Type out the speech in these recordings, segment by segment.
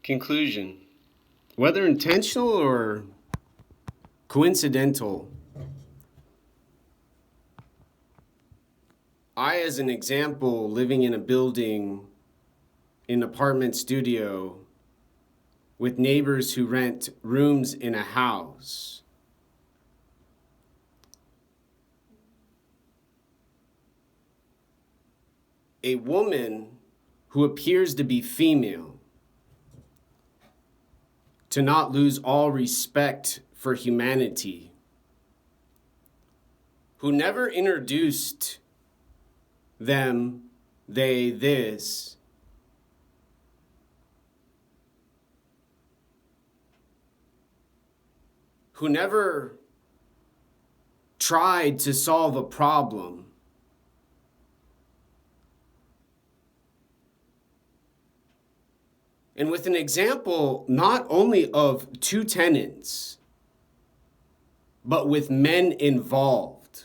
Conclusion. Whether intentional or coincidental, I, as an example, living in a building, in an apartment studio, with neighbors who rent rooms in a house, a woman who appears to be female, to not lose all respect for humanity, who never introduced them, they, this, who never tried to solve a problem, and with an example not only of two tenants, but with men involved,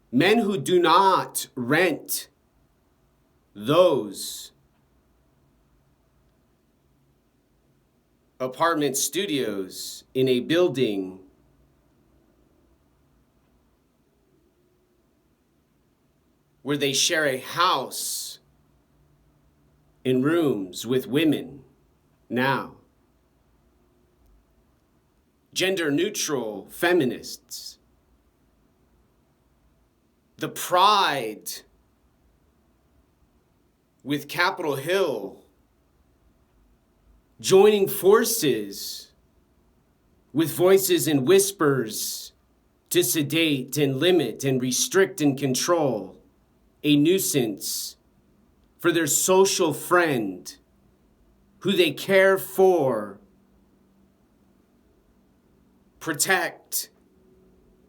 men who do not rent those apartment studios in a building where they share a house in rooms with women now. Gender neutral feminists. The pride with Capitol Hill joining forces with Voices and Whispers to sedate and limit and restrict and control a nuisance for their social friend who they care for, protect,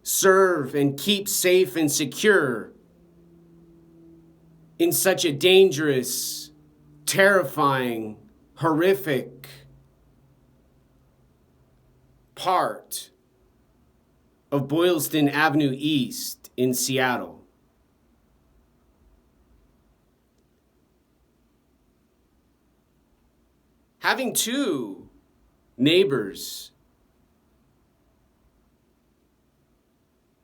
serve, and keep safe and secure in such a dangerous, terrifying, horrific part of Boylston Avenue East in Seattle. Having two neighbors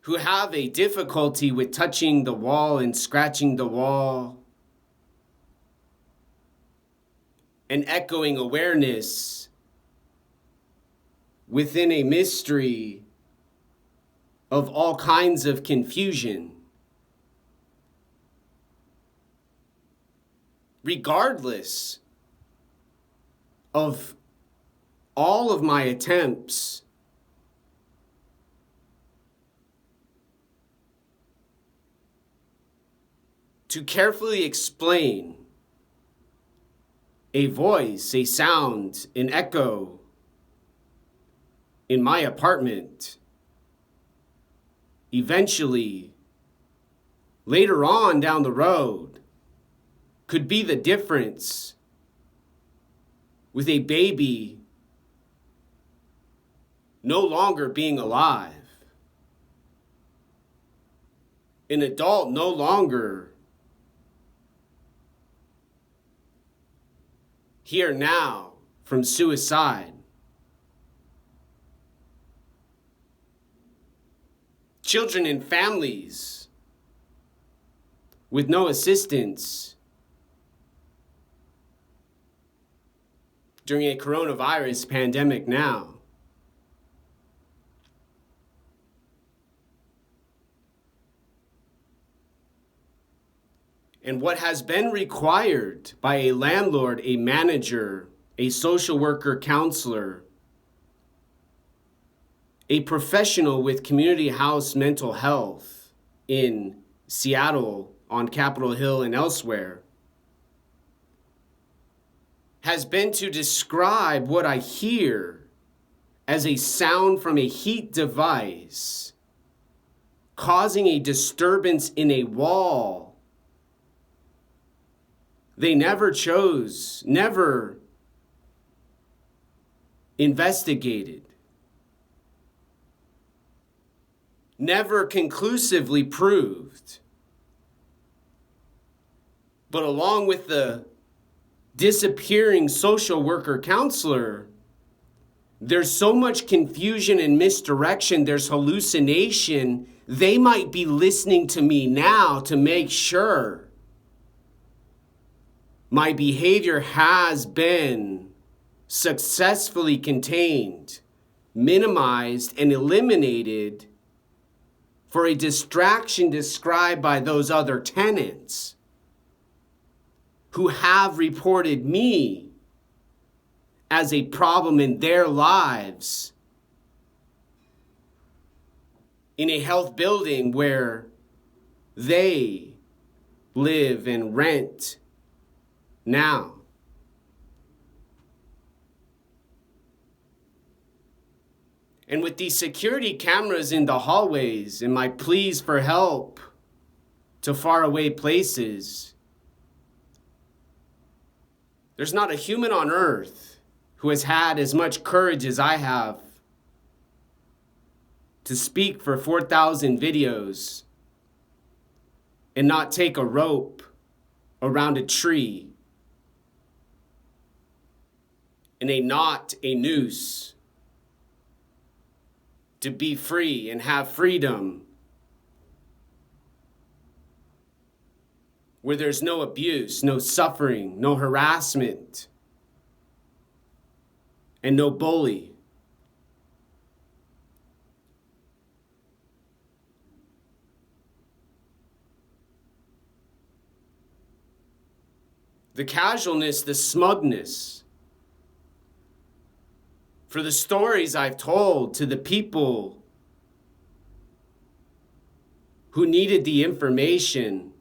who have a difficulty with touching the wall and scratching the wall and echoing awareness within a mystery of all kinds of confusion. Regardless of all of my attempts to carefully explain a voice, a sound, an echo in my apartment, eventually, later on down the road, could be the difference with a baby no longer being alive, an adult no longer here now from suicide, children and families with no assistance during a coronavirus pandemic now. And what has been required by a landlord, a manager, a social worker, counselor, a professional with Community House Mental Health in Seattle, on Capitol Hill and elsewhere, has been to describe what I hear as a sound from a heat device causing a disturbance in a wall. They never chose, never investigated, never conclusively proved. But along with the disappearing social worker counselor, there's so much confusion and misdirection, there's hallucination. They might be listening to me now to make sure my behavior has been successfully contained, minimized, and eliminated for a distraction described by those other tenants who have reported me as a problem in their lives in a health building where they live and rent now. And with these security cameras in the hallways and my pleas for help to faraway places, there's not a human on earth who has had as much courage as I have to speak for 4,000 videos and not take a rope around a tree and a knot, a noose, to be free and have freedom where there's no abuse, no suffering, no harassment, and no bully. The casualness, the smugness, for the stories I've told to the people who needed the information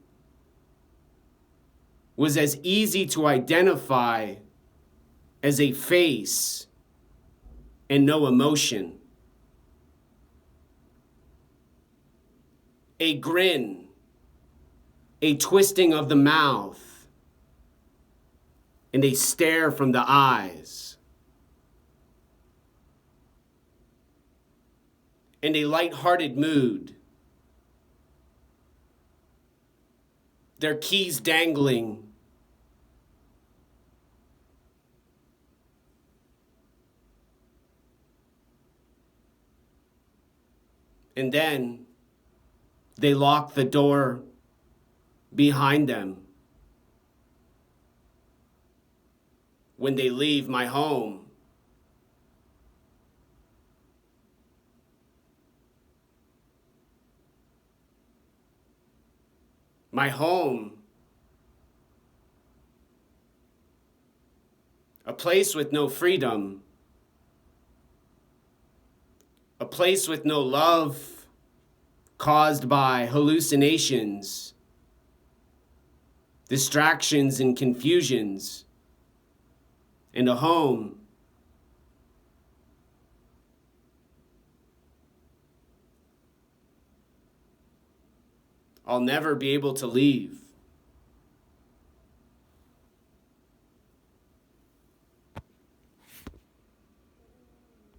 was as easy to identify as a face and no emotion. A grin, a twisting of the mouth, and a stare from the eyes, and a light-hearted mood. Their keys dangling, and then they lock the door behind them when they leave my home. My home, a place with no freedom, a place with no love caused by hallucinations, distractions, and confusions, and a home I'll never be able to leave.